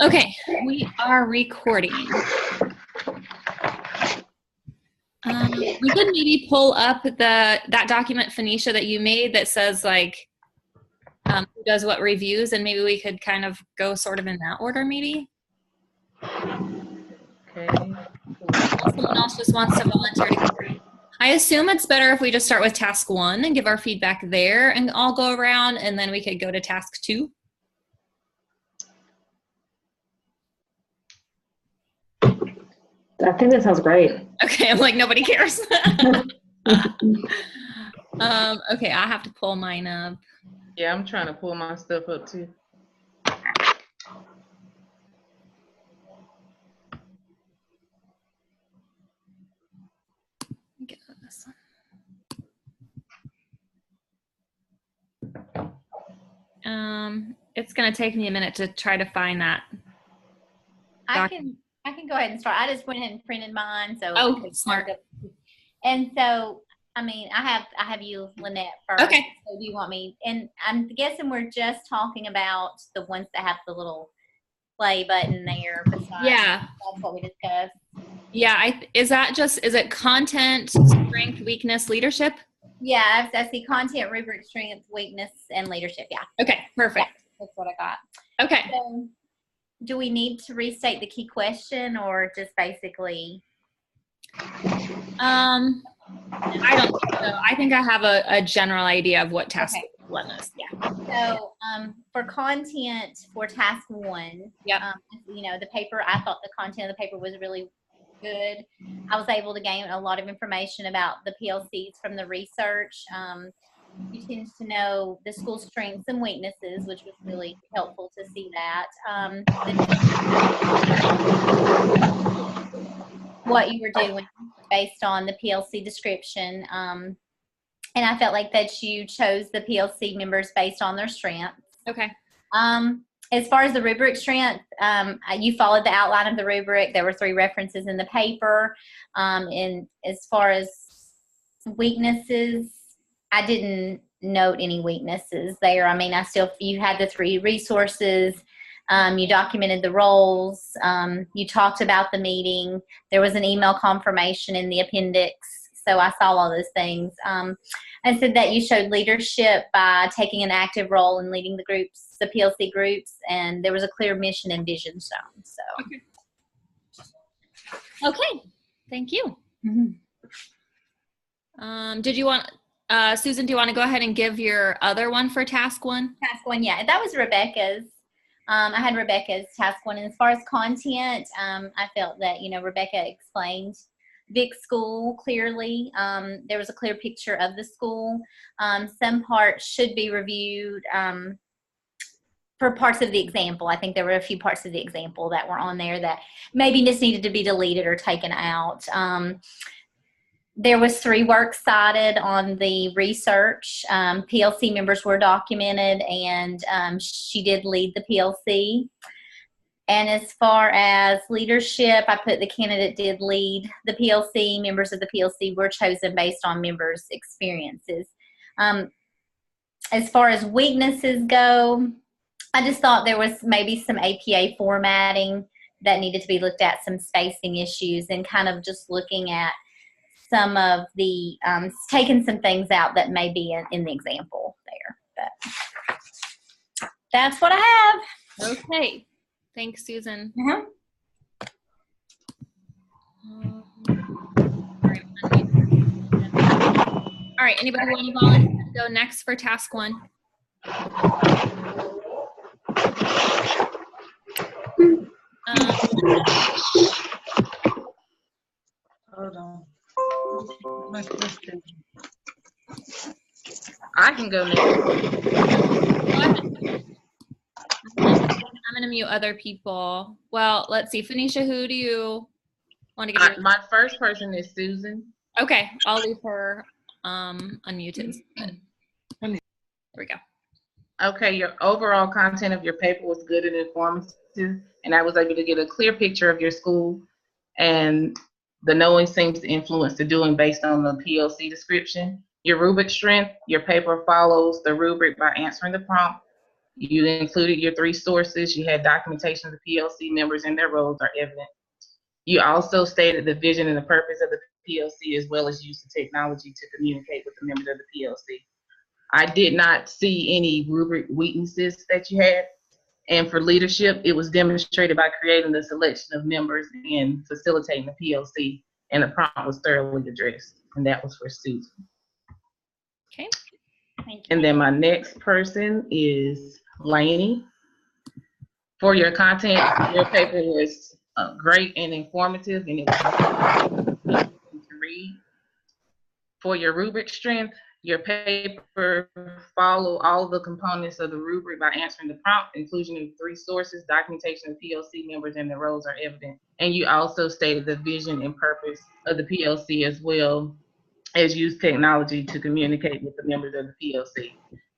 Okay, we are recording. We could maybe pull up that document, Phoenicia, that you made that says like who does what reviews, and maybe we could kind of go sort of in that order, maybe. Okay. Someone else just wants to volunteer. I assume it's better if we just start with task 1 and give our feedback there, and all go around, and then we could go to task 2. I think that sounds great. Okay, I'm like, nobody cares. Okay, I have to pull mine up. Yeah, I'm trying to pull my stuff up too. Get this one. It's gonna take me a minute to try to find that. I can go ahead and start. I just went ahead and printed mine, so oh, smart. And so, I mean, I have you, Lynette, first. Okay. So do you want me? And I'm guessing we're just talking about the ones that have the little play button there. Yeah. That's what we discussed. Yeah. Is it content, strength, weakness, leadership? Yeah, I see content, rubric, strength, weakness, and leadership. Yeah. Okay. Perfect. Yeah, that's what I got. Okay. So, do we need to restate the key question, or just basically? I don't think so. I think I have a general idea of what task 1 is. Yeah. So for content for task 1, the paper, I thought the content of the paper was really good. I was able to gain a lot of information about the PLCs from the research. You tend to know the school's strengths and weaknesses, which was really helpful to see that. What you were doing based on the PLC description. And I felt like that you chose the PLC members based on their strengths. Okay. As far as the rubric strength, you followed the outline of the rubric. There were 3 references in the paper. And as far as weaknesses, I didn't note any weaknesses there. I mean, you had the 3 resources. You documented the roles. You talked about the meeting. There was an email confirmation in the appendix. So I saw all those things. I said that you showed leadership by taking an active role in leading the groups, the PLC groups, and there was a clear mission and vision shown. So. Okay. Thank you. Mm-hmm. Did you want, Susan, do you want to go ahead and give your other one for task 1? Task 1, yeah. That was Rebecca's. I had Rebecca's task 1. And as far as content, I felt that, Rebecca explained Vic School clearly. There was a clear picture of the school. Some parts should be reviewed for parts of the example. I think there were a few parts of the example that were on there that maybe just needed to be deleted or taken out. There was 3 works cited on the research. PLC members were documented, and she did lead the PLC. And as far as leadership, I put the candidate did lead the PLC. Members of the PLC were chosen based on members' experiences. As far as weaknesses go, I just thought there was maybe some APA formatting that needed to be looked at, some spacing issues, and kind of just looking at some of the, taking some things out that may be in the example there. But that's what I have. Okay. Thanks, Susan. Mm-hmm. All right. Anybody want to volunteer to go next for task 1? Hold on. I can go next. I'm going to mute other people. Well, let's see. Phoenicia, who do you want to get? My first person is Susan. Okay. I'll leave her unmuted. There we go. Okay. Your overall content of your paper was good and informative, and I was able to get a clear picture of your school, and the knowing seems to influence the doing based on the PLC description. Your rubric strength, your paper follows the rubric by answering the prompt. You included your 3 sources. You had documentation of the PLC members and their roles are evident. You also stated the vision and the purpose of the PLC, as well as use of technology to communicate with the members of the PLC. I did not see any rubric weaknesses that you had. And for leadership, it was demonstrated by creating the selection of members and facilitating the PLC, and the prompt was thoroughly addressed, and that was for Susan. Okay. Thank you. And then my next person is Lainey. For your content, your paper was great and informative, and it was to read. For your rubric strength, your paper follow all the components of the rubric by answering the prompt. Inclusion of 3 sources, documentation of PLC members and their roles are evident. And you also stated the vision and purpose of the PLC, as well as use technology to communicate with the members of the PLC.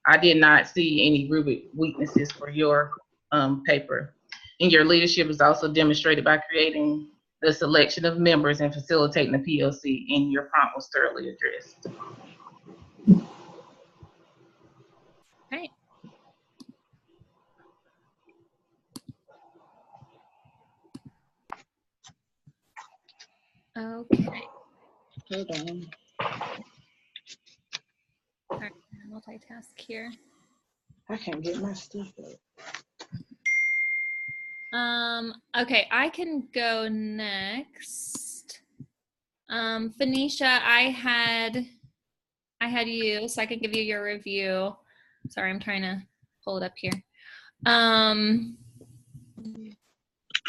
I did not see any rubric weaknesses for your paper. And your leadership is also demonstrated by creating the selection of members and facilitating the PLC, and your prompt was thoroughly addressed. Right. Okay. Hold on. All right, multitask here. I can't get my stuff up. Okay, I can go next. Phoenicia, I had you, so I can give you your review. Sorry, I'm trying to pull it up here.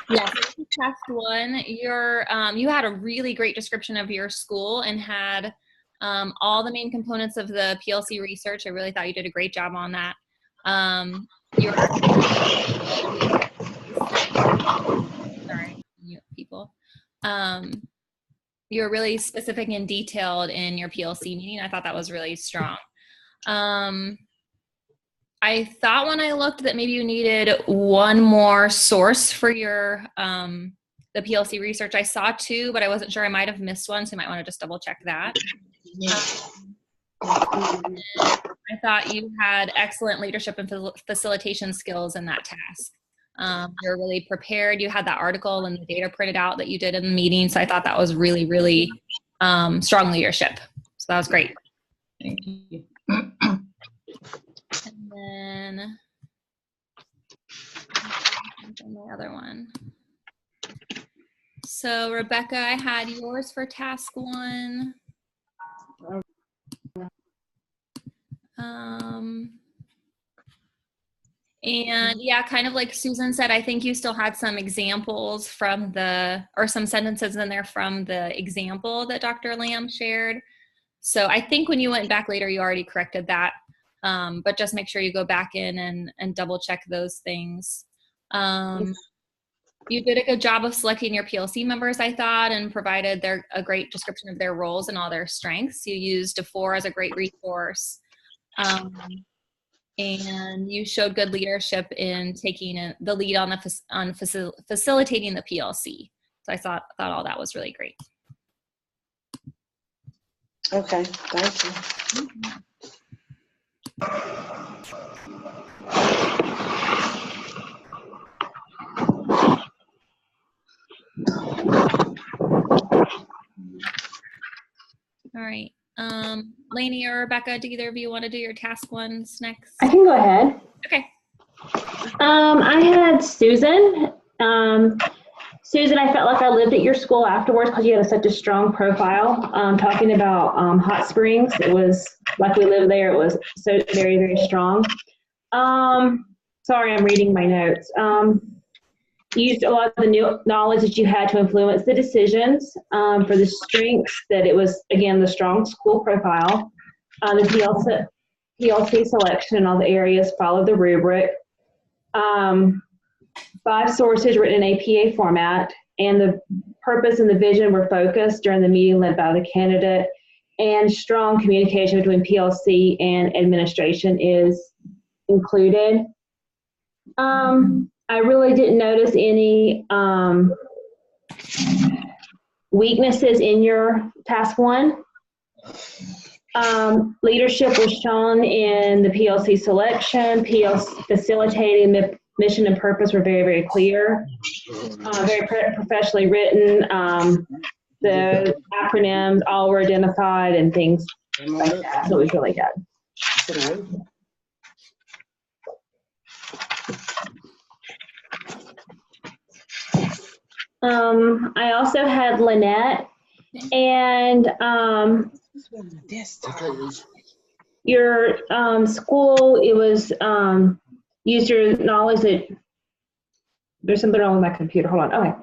Yeah, so task 1, you had a really great description of your school and had all the main components of the PLC research. I really thought you did a great job on that. Sorry, you people. You're really specific and detailed in your PLC meeting. I thought that was really strong. I thought when I looked that maybe you needed 1 more source for your the PLC research. I saw 2, but I wasn't sure. I might have missed 1, so you might want to just double check that. I thought you had excellent leadership and facilitation skills in that task. You're really prepared. You had that article and the data printed out that you did in the meeting. So I thought that was really, really strong leadership. So that was great. Thank you. And then the other one. So Rebecca, I had yours for task 1. And yeah, kind of like Susan said, I think you still had some examples from or some sentences in there from the example that Dr. Lamb shared. So I think when you went back later, you already corrected that. But just make sure you go back in and double check those things. You did a good job of selecting your PLC members, I thought, and provided a great description of their roles and all their strengths. You used DeFore as a great resource. And you showed good leadership in taking the lead on facilitating the PLC. So I thought all that was really great. Okay, thank you. All right. Lainey or Rebecca, do either of you want to do your task 1s next? I can go ahead. Okay. I had Susan. Susan, I felt like I lived at your school afterwards because you had such a strong profile. Talking about hot springs, it was like we lived there. It was so very, very strong. Sorry, I'm reading my notes. You used a lot of the new knowledge that you had to influence the decisions. For the strengths, that it was, again, the strong school profile. The PLC selection in all the areas followed the rubric. 5 sources written in APA format, and the purpose and the vision were focused during the meeting led by the candidate, and strong communication between PLC and administration is included. I really didn't notice any weaknesses in your task 1. Leadership was shown in the PLC selection. PLC facilitating the mission and purpose were very, very clear, very professionally written. The acronyms all were identified and things like that. So it was really good. I also had Lynette, and your school, it was use your knowledge that there's something wrong with my computer. Hold on. Okay.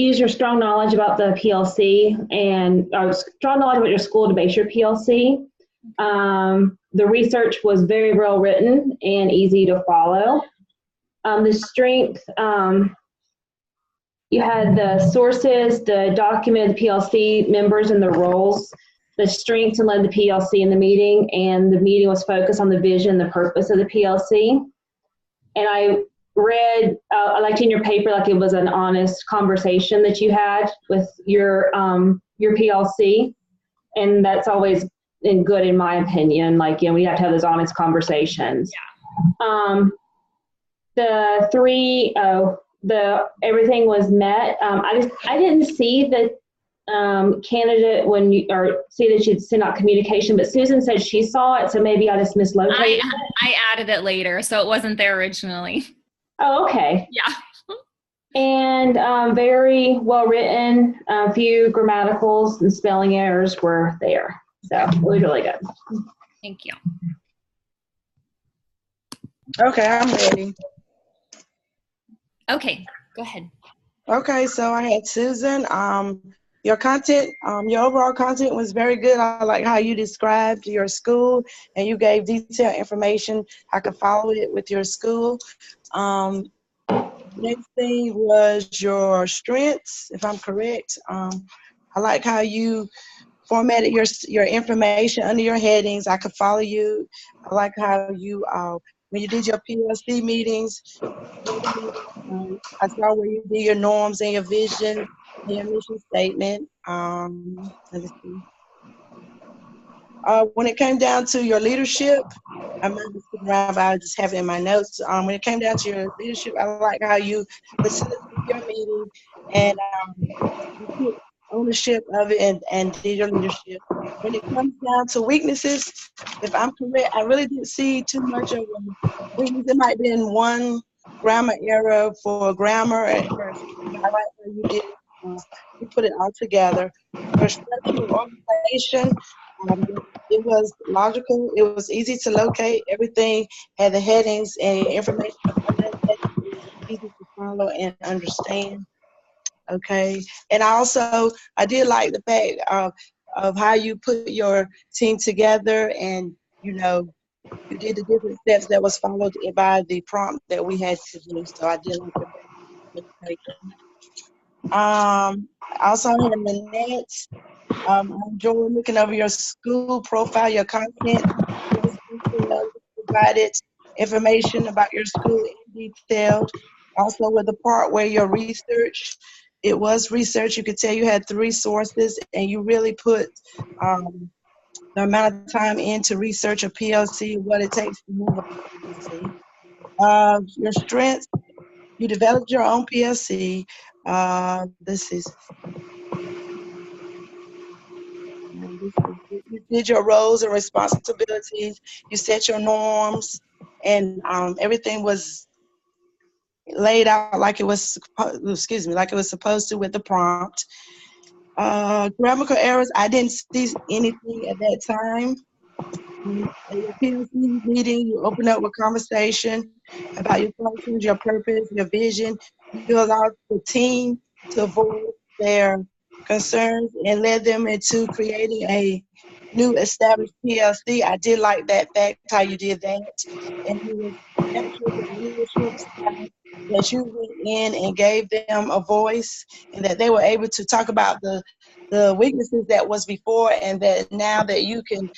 Use your strong knowledge about the PLC and strong knowledge about your school to base your PLC. The research was very well written and easy to follow. The strength, you had the sources, the document, the PLC members and the roles, the strengths, and led the PLC in the meeting, and the meeting was focused on the vision, the purpose of the PLC. And I read, I liked in your paper, like it was an honest conversation that you had with your PLC, and that's always good in my opinion. Like, we have to have those honest conversations. Yeah. Everything was met. I didn't see the candidate see that she'd sent out communication, but Susan said she saw it, so maybe I just mislocated it. I added it later, so it wasn't there originally. Oh, okay. Yeah. And very well written. A few grammaticals and spelling errors were there, so it was really good. Thank you. Okay, I'm ready. Okay, go ahead. Okay, so I had Susan. Your content, your overall content was very good. I like how you described your school and you gave detailed information. I could follow it with your school. Next thing was your strengths, if I'm correct. I like how you formatted your information under your headings. I could follow you. I like how you, when you did your PLC meetings, I saw where you did your norms and your vision and your mission statement. Let me see. When it came down to your leadership, I'm not just sitting around, but I just have it in my notes. When it came down to your leadership, I like how you facilitated your meeting and you took ownership of it and did your leadership. When it comes down to weaknesses, if I'm correct, I really didn't see too much of a weakness. It might be in one grammar error for grammar. I like how you did. You put it all together. Your structural organization, it was logical. It was easy to locate. Everything had the headings and information easy to follow and understand. Okay, and I did like the fact of how you put your team together, and you did the different steps that was followed by the prompt that we had to do. So I did like that. I also had Lynette. I enjoyed looking over your school profile, your content. You provided information about your school in detail. Also with the part where your research, it was research. You could tell you had 3 sources and you really put the amount of time in to research a PLC, what it takes to move a PLC. Your strengths, you developed your own PLC. You did your roles and responsibilities. You set your norms, and everything was laid out like it was. Like it was supposed to with the prompt. Grammatical errors, I didn't see anything at that time. At your PLC meeting, you open up a conversation about your functions, your purpose, your vision. You allowed the team to voice their concerns and led them into creating a new established PLC. I did like that fact, how you did that. And you captured the leadership style that you went in and gave them a voice, and that they were able to talk about the weaknesses that was before, and that now that you can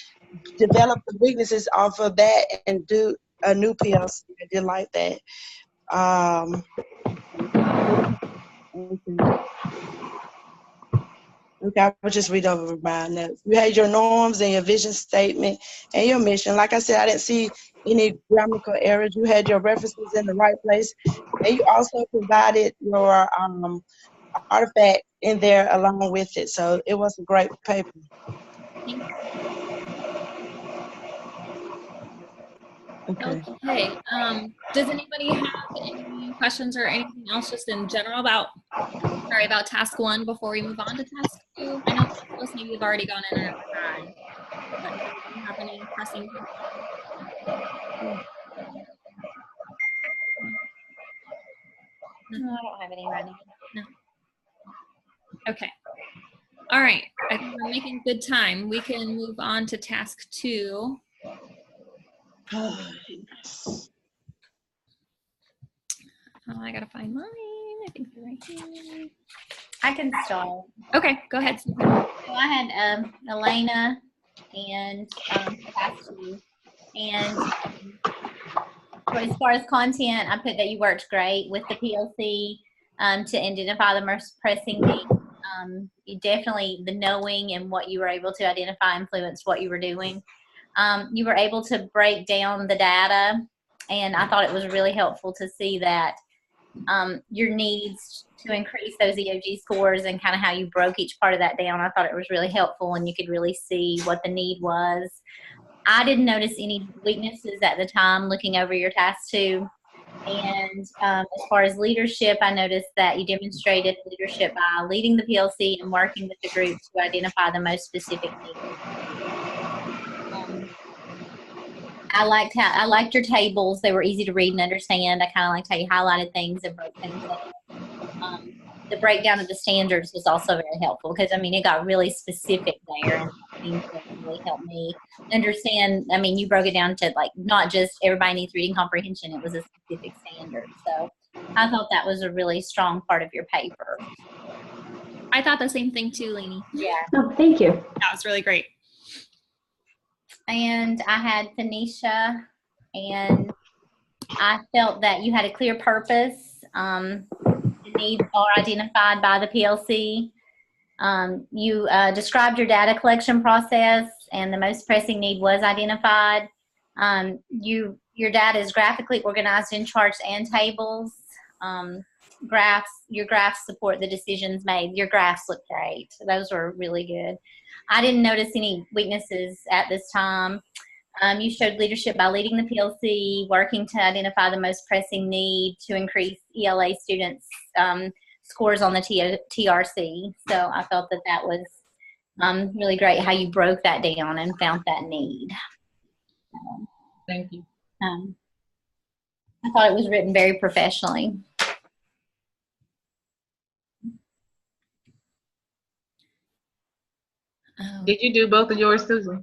develop the weaknesses off of that and do a new PLC. I did like that. Okay. Okay, I will just read over my notes. You had your norms and your vision statement and your mission. Like I said, I didn't see any grammatical errors. You had your references in the right place. And you also provided your artifact in there along with it. So it was a great paper. Okay. Okay. Does anybody have any questions or anything else just in general about task 1 before we move on to task 2? I know most of us maybe have already gone in and had, but do you have any pressing concerns? No, I don't have any right now. Okay. All right. I think we're making good time. We can move on to task 2. I gotta find mine. I think they're right here. I can start. Okay, go ahead. So I had Elena and task 2, and as far as content, I put that you worked great with the PLC to identify the most pressing needs. You definitely, the knowing and what you were able to identify influenced what you were doing. You were able to break down the data, and I thought it was really helpful to see that your needs to increase those EOG scores and kind of how you broke each part of that down. I thought it was really helpful, and you could really see what the need was. I didn't notice any weaknesses at the time looking over your task 2. And as far as leadership, I noticed that you demonstrated leadership by leading the PLC and working with the group to identify the most specific needs. I liked your tables. They were easy to read and understand. I kind of liked how you highlighted things and broke things down. The breakdown of the standards was also very helpful because, I mean, it got really specific there, and it really helped me understand. I mean, you broke it down to, like, not just everybody needs reading comprehension. It was a specific standard. So I thought that was a really strong part of your paper. I thought the same thing too, Lainey. Yeah. Oh, thank you. That was really great. And I had Phoenicia, and I felt that you had a clear purpose. The needs are identified by the PLC. You described your data collection process, and the most pressing need was identified. Your data is graphically organized in charts and tables. Your graphs support the decisions made. Your graphs look great. Those were really good. I didn't notice any weaknesses at this time. You showed leadership by leading the PLC, working to identify the most pressing need to increase ELA students' scores on the TRC. So I felt that that was really great how you broke that down and found that need. Thank you. I thought it was written very professionally. Did you do both of yours, Susan?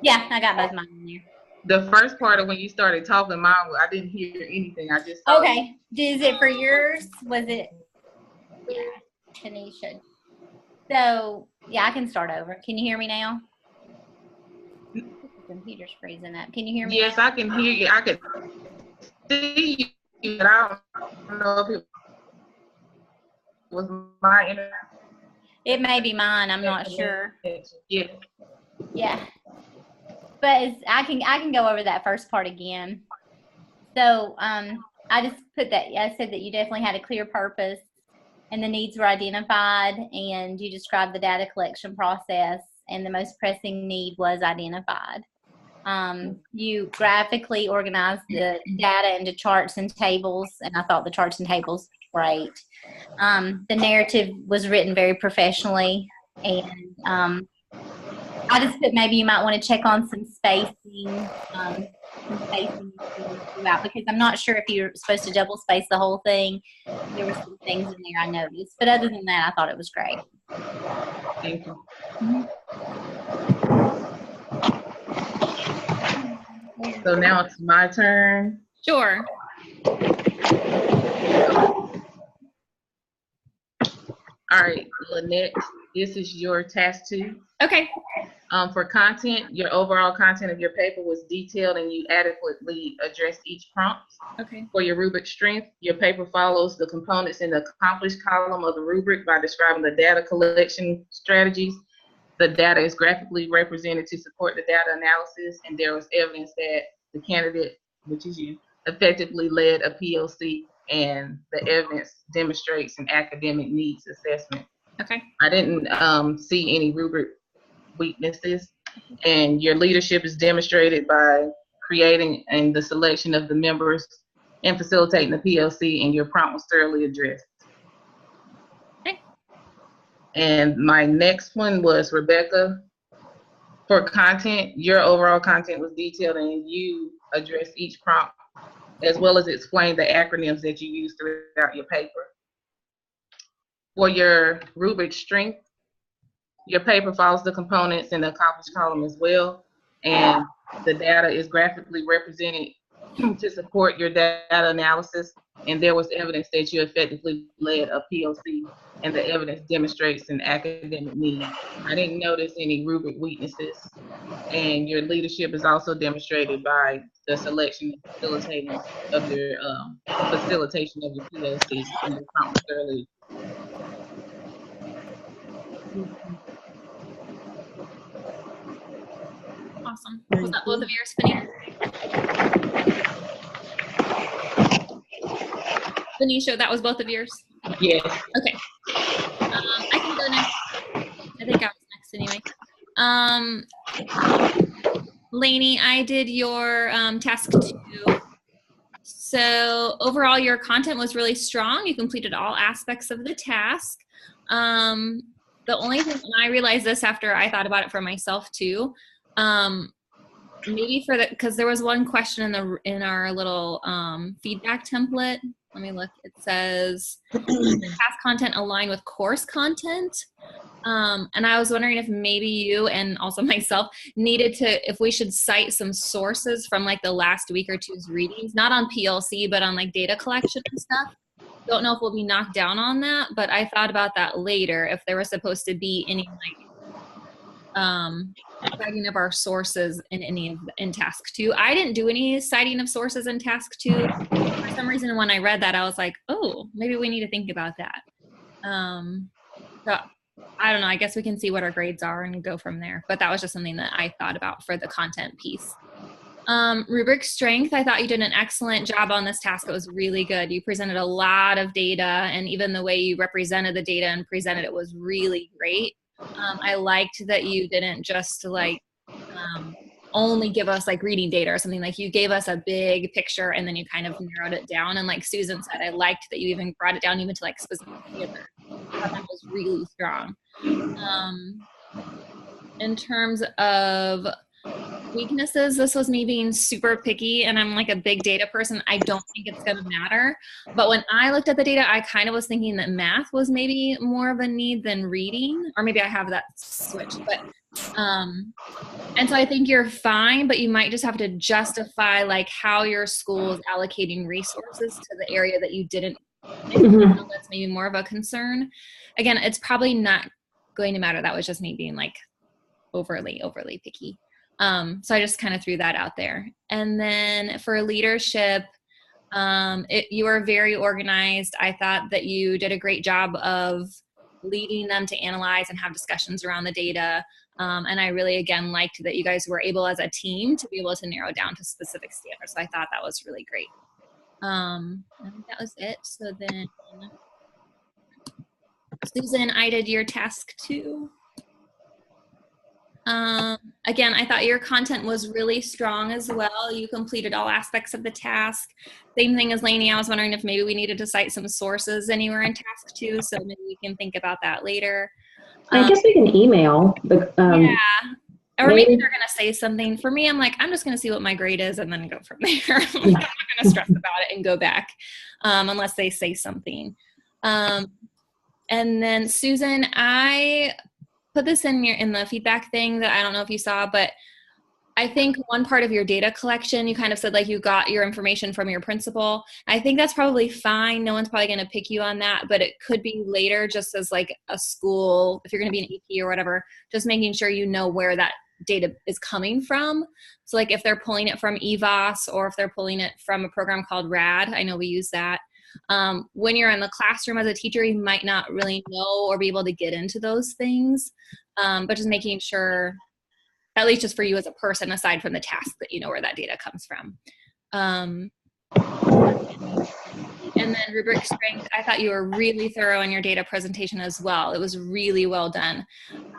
Yeah, I got both mine in there. The first part of when you started talking, mine, I didn't hear anything. I just Okay. Is it for yours? Was it? Yeah, Tanisha. So, yeah, I can start over. Can you hear me now? The computer's freezing up. Can you hear me? Yes, now? I can hear you. I can see you, but I don't know if it was my internet. It may be mine. I'm not sure. Yeah. Yeah. But I can go over that first part again. So I just put that, I said that you definitely had a clear purpose and the needs were identified, and you described the data collection process, and the most pressing need was identified. You graphically organized the data into charts and tables, and I thought the charts and tables were great. The narrative was written very professionally, and I just put maybe you might want to check on some spacing throughout, because I'm not sure if you're supposed to double space the whole thing. There were some things in there I noticed, but other than that, I thought it was great. Thank you. So now it's my turn. Sure. All right, Lynette, this is your task 2. Okay. For content, your overall content of your paper was detailed and you adequately addressed each prompt. Okay. For your rubric strength, your paper follows the components in the accomplished column of the rubric by describing the data collection strategies. The data is graphically represented to support the data analysis, and there was evidence that the candidate, which is you, effectively led a POC, and the evidence demonstrates an academic needs assessment. Okay. I didn't see any rubric weaknesses, and your leadership is demonstrated by creating and the selection of the members and facilitating the PLC, and your prompt was thoroughly addressed. Okay. And my next one was Rebecca. For content, your overall content was detailed and you addressed each prompt as well as explained the acronyms that you use throughout your paper. For your rubric strength, your paper follows the components in the accomplished column as well, and the data is graphically represented to support your data analysis, and there was evidence that you effectively led a POC, and the evidence demonstrates an academic need. I didn't notice any rubric weaknesses, and your leadership is also demonstrated by the selection and facilitating of your facilitation of your POC, and your prompt was thoroughly. Awesome. Was that both of yours, Venetia? Venetia, that was both of yours? Yes. Okay. I can go next. I think I was next anyway. Lainey, I did your task 2. So overall, your content was really strong. You completed all aspects of the task. The only thing, and I realized this after I thought about it for myself too, maybe for the, because there was one question in our little feedback template. Let me look. It says task content align with course content. And I was wondering if maybe you and also myself needed to, if we should cite some sources from like the last week or two's readings, not on PLC, but on like data collection and stuff. Don't know if we'll be knocked down on that, but I thought about that later, if there was supposed to be any like citing of our sources in task 2. I didn't do any citing of sources in task 2. For some reason, when I read that, I was like, oh, maybe we need to think about that. So I don't know. I guess we can see what our grades are and go from there. But that was just something that I thought about for the content piece. Rubric strength, I thought you did an excellent job on this task. It was really good. You presented a lot of data, and even the way you represented the data and presented it was really great. I liked that you didn't just like only give us like reading data or something. Like you gave us a big picture and then you kind of narrowed it down. And like Susan said, I liked that you even brought it down even to like specific theater. I thought that was really strong. In terms of weaknesses, this was me being super picky, and I'm like a big data person. I don't think it's going to matter. But when I looked at the data, I kind of was thinking that math was maybe more of a need than reading, or maybe I have that switched. But and so I think you're fine, but you might just have to justify like how your school is allocating resources to the area that you didn't. That's maybe more of a concern. Again, it's probably not going to matter. That was just me being like overly picky. So I just kind of threw that out there. And then for leadership, you were very organized. I thought that you did a great job of leading them to analyze and have discussions around the data. And I really, again, liked that you guys were able as a team to be able to narrow down to specific standards. So I thought that was really great. I think that was it. So then, Susan, I did your task 2. Again, I thought your content was really strong as well. You completed all aspects of the task. Same thing as Lainey. I was wondering if maybe we needed to cite some sources anywhere in task 2, so maybe we can think about that later. I guess we can email the. Yeah. Or maybe they're going to say something. For me, I'm like, I'm just going to see what my grade is and then go from there. I'm not going to stress about it and go back unless they say something. And then Susan, I put this in the feedback thing that I don't know if you saw, but I think one part of your data collection, you kind of said like you got your information from your principal. I think that's probably fine. No one's probably going to pick you on that, but it could be later just as like a school, if you're going to be an EP or whatever, just making sure you know where that data is coming from. So like if they're pulling it from EVOS or if they're pulling it from a program called RAD, I know we use that. When you're in the classroom as a teacher, you might not really know or be able to get into those things, but just making sure, at least just for you as a person, aside from the task, that you know where that data comes from. And then rubric strength, I thought you were really thorough in your data presentation as well. It was really well done.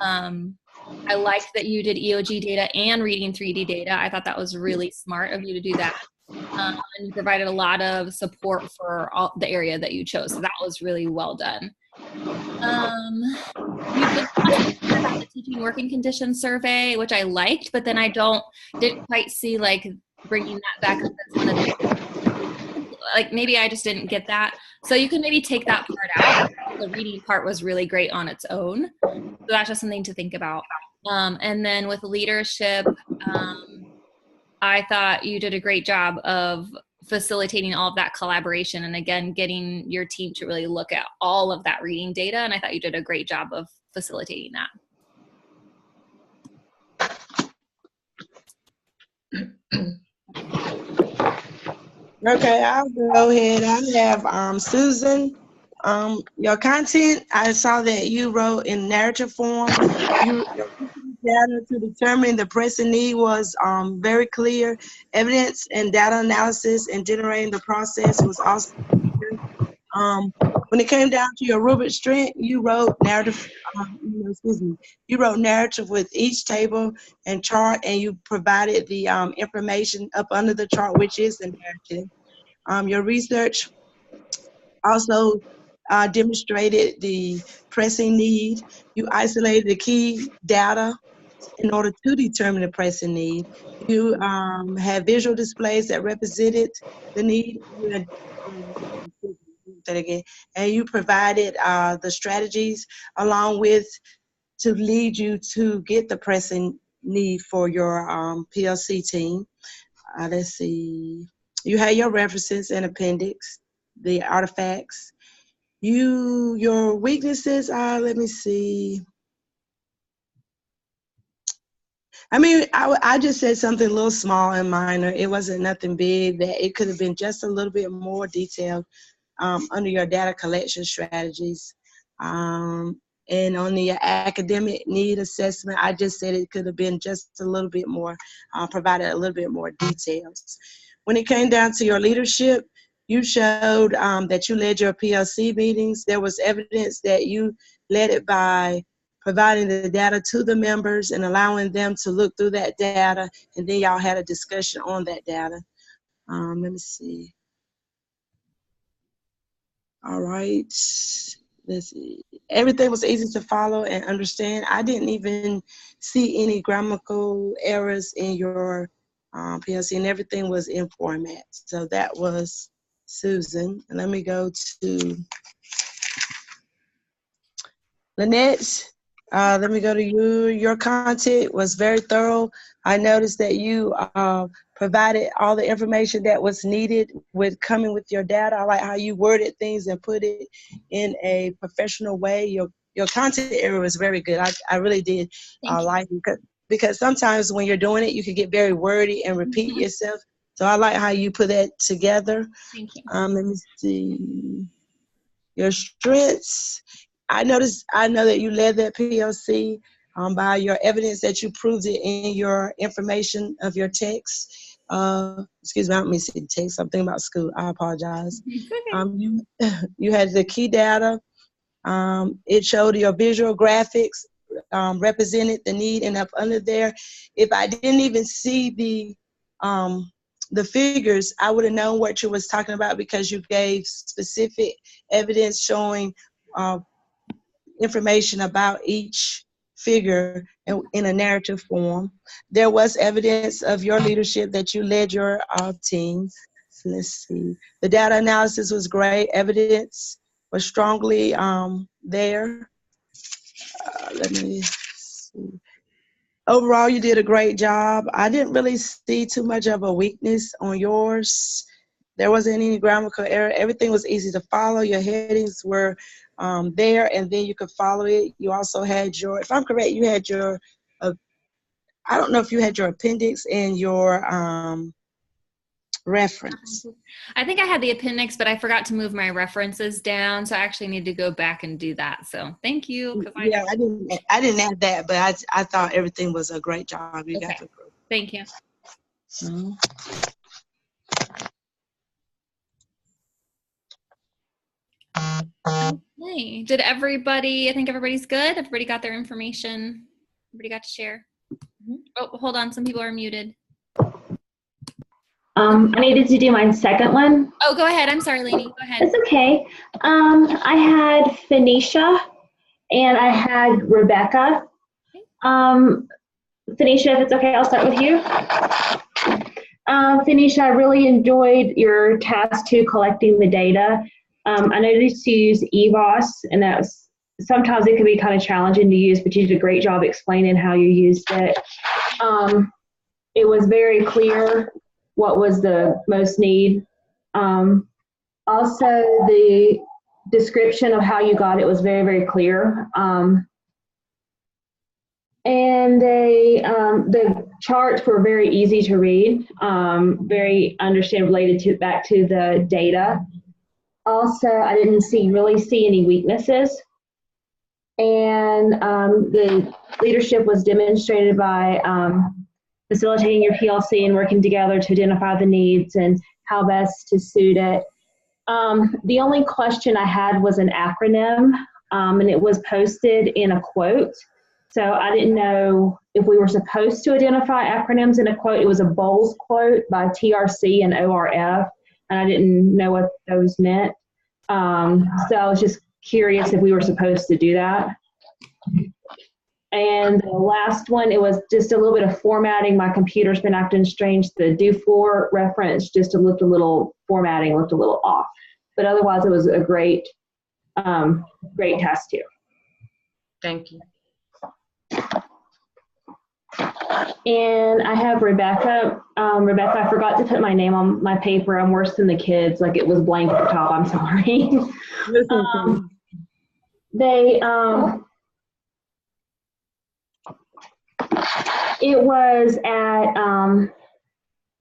I liked that you did EOG data and reading 3D data. I thought that was really smart of you to do that. And you provided a lot of support for all the area that you chose. So that was really well done. You did about the teaching working conditions survey, which I liked, but then I didn't quite see like bringing that back up as one of the, like maybe I just didn't get that. So you can maybe take that part out. The reading part was really great on its own. So that's just something to think about. And then with leadership, I thought you did a great job of facilitating all of that collaboration and again getting your team to really look at all of that reading data, and I thought you did a great job of facilitating that. Okay, I'll go ahead. I have Susan. Your content, I saw that you wrote in narrative form. Your data to determine the pressing need was very clear. Evidence and data analysis and generating the process was also clear. When it came down to your rubric strength, you wrote narrative. You wrote narrative with each table and chart, and you provided the information up under the chart, which is the narrative. Your research also demonstrated the pressing need. You isolated the key data in order to determine the pressing need. You had visual displays that represented the need. And you provided the strategies along with to lead you to get the pressing need for your PLC team. Let's see. You had your references and appendix, the artifacts. Your weaknesses are, let me see. I mean, I just said something a little small and minor. It wasn't nothing big. That it could have been just a little bit more detailed under your data collection strategies. And on the academic need assessment, I just said it could have been just a little bit more, provided a little bit more details. When it came down to your leadership, you showed that you led your PLC meetings. There was evidence that you led it by providing the data to the members and allowing them to look through that data, and then y'all had a discussion on that data. Let me see. All right, let's see. Everything was easy to follow and understand. I didn't even see any grammatical errors in your PLC, and everything was in format. So that was Susan. And let me go to Lynette. Let me go to you. Your content was very thorough. I noticed that you provided all the information that was needed with coming with your data. I like how you worded things and put it in a professional way. Your content area was very good. I really did like it because sometimes when you're doing it, you can get very wordy and repeat yourself. So I like how you put that together. Thank you. Let me see. Your strengths. I know that you led that PLC by your evidence that you proved it in your information of your text. Excuse me, I don't mean to say text. I'm thinking about school. I apologize. You had the key data. It showed your visual graphics represented the need, and up under there, if I didn't even see the figures, I would have known what you was talking about because you gave specific evidence showing information about each figure in a narrative form. There was evidence of your leadership that you led your team. So let's see. The data analysis was great. Evidence was strongly there. Let me see. Overall, you did a great job. I didn't really see too much of a weakness on yours. There wasn't any grammatical error. Everything was easy to follow. Your headings were there, and then you could follow it. You also had your, if I'm correct, you had your, I don't know if you had your appendix and your reference. I think I had the appendix, but I forgot to move my references down, so I actually need to go back and do that. So thank you. Yeah, I didn't add that, but I thought everything was a great job. You got the group. Thank you. Mhm. Hey, did everybody, I think everybody's good. Everybody got their information. Everybody got to share. Oh, hold on. Some people are muted. I needed to do my second one. Oh, go ahead. I'm sorry, Lainey. Go ahead. It's okay. I had Phoenicia and I had Rebecca. Phoenicia, if it's okay, I'll start with you. Phoenicia, I really enjoyed your task 2, collecting the data. I noticed you use EVOS, and that's sometimes it can be kind of challenging to use, but you did a great job explaining how you used it. It was very clear what was the most need. Also, the description of how you got it was very, very clear. And the charts were very easy to read, very related back to the data. Also, I didn't really see any weaknesses. And the leadership was demonstrated by facilitating your PLC and working together to identify the needs and how best to suit it. The only question I had was an acronym, and it was posted in a quote. So I didn't know if we were supposed to identify acronyms in a quote. It was a Bowles quote by TRC and ORF, and I didn't know what those meant. So I was just curious if we were supposed to do that. And the last one, it was just a little bit of formatting. My computer's been acting strange. The do-for reference just looked a little off. But otherwise, it was a great task too. Thank you. And I have Rebecca. Rebecca, I forgot to put my name on my paper. I'm worse than the kids. Like it was blank at the top. I'm sorry. It was at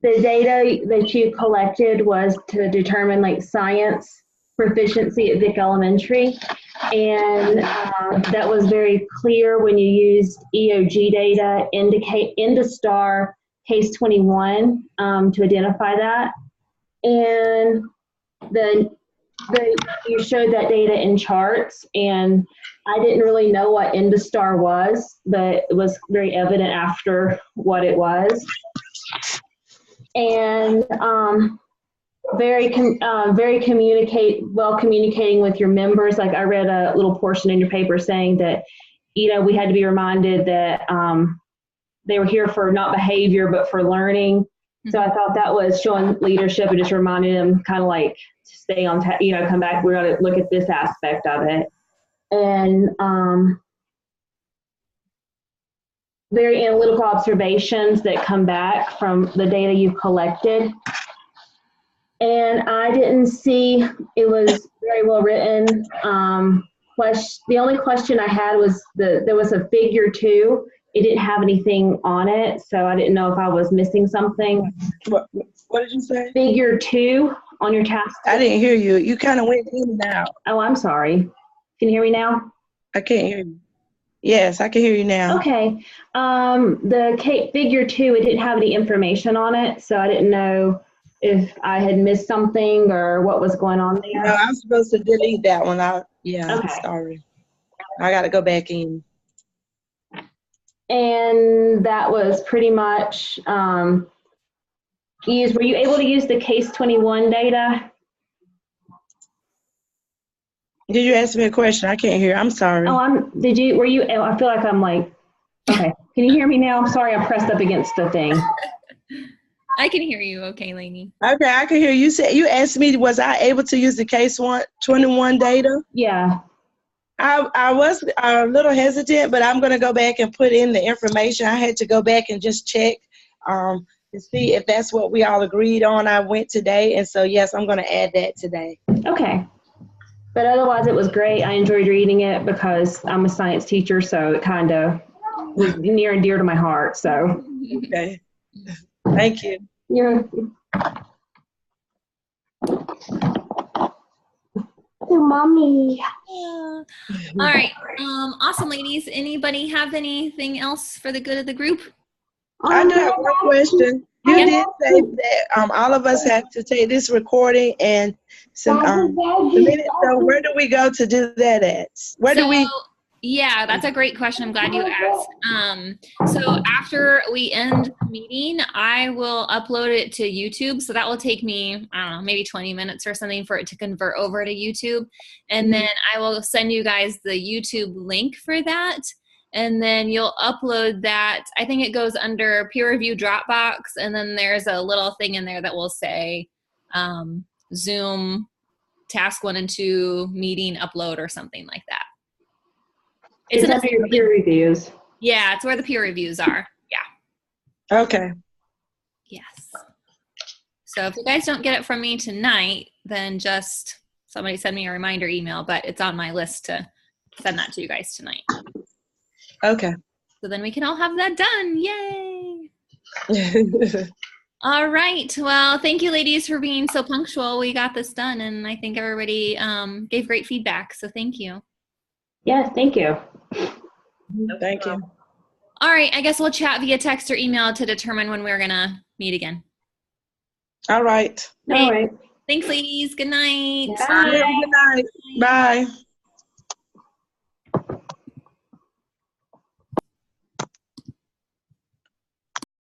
the data that you collected was to determine like science proficiency at Vic Elementary, and that was very clear when you used EOG data, Industar, Case 21 to identify that, and you showed that data in charts, and I didn't really know what Industar was, but it was very evident after what it was. And communicating with your members. Like I read a little portion in your paper saying that, we had to be reminded that they were here for not behavior, but for learning. So I thought that was showing leadership and just reminding them kind of like to stay on, come back. We're going to look at this aspect of it. And very analytical observations that come back from the data you've collected. And I didn't see, it was very well written. The only question I had was there was a figure 2. It didn't have anything on it, so I didn't know if I was missing something. What did you say? Figure 2 on your task. I didn't hear you. You kind of went in and out. Oh, I'm sorry. Can you hear me now? I can't hear you. Yes, I can hear you now. Okay. The figure 2, it didn't have any information on it, so I didn't know if I had missed something or what was going on there. No, I'm supposed to delete that one out. Yeah, Okay. Sorry. I got to go back in. And that was pretty much were you able to use the Case 21 data? Did you ask me a question? I can't hear. I'm sorry. I feel like I'm like, okay. Can you hear me now? I'm sorry, I pressed up against the thing. I can hear you okay, Lainey. Okay, I can hear you. You asked me, was I able to use the Case 21 data? Yeah. I was a little hesitant, but I'm going to go back and put in the information. I had to go back and just check to see if that's what we all agreed on. I went today, and so yes, I'm going to add that today. Okay. But otherwise, it was great. I enjoyed reading it because I'm a science teacher, so it kind of was near and dear to my heart. So, Okay. Thank you. yeah. Mommy. All right. Awesome, ladies. Anybody have anything else for the good of the group? I do have one question. You did say that all of us have to take this recording and submit it. So where do we go to do that at? Where do we? Yeah, that's a great question. I'm glad you asked. So after we end the meeting, I will upload it to YouTube. So that will take me, I don't know, maybe 20 minutes or something for it to convert over to YouTube. And then I will send you guys the YouTube link for that. And then you'll upload that. I think it goes under peer review Dropbox. And then there's a little thing in there that will say Zoom task 1 and 2 meeting upload or something like that. It's under your peer reviews. Yeah, it's where the peer reviews are. Yeah. Okay. Yes. So if you guys don't get it from me tonight, then just somebody send me a reminder email, but it's on my list to send that to you guys tonight. Okay. So then we can all have that done. Yay. All right. Well, thank you, ladies, for being so punctual. We got this done, and I think everybody gave great feedback. So thank you. Yes, thank you. Thank you. All right. I guess we'll chat via text or email to determine when we're going to meet again. All right. All right. Thanks, ladies. Good night. Bye. Good night. Bye.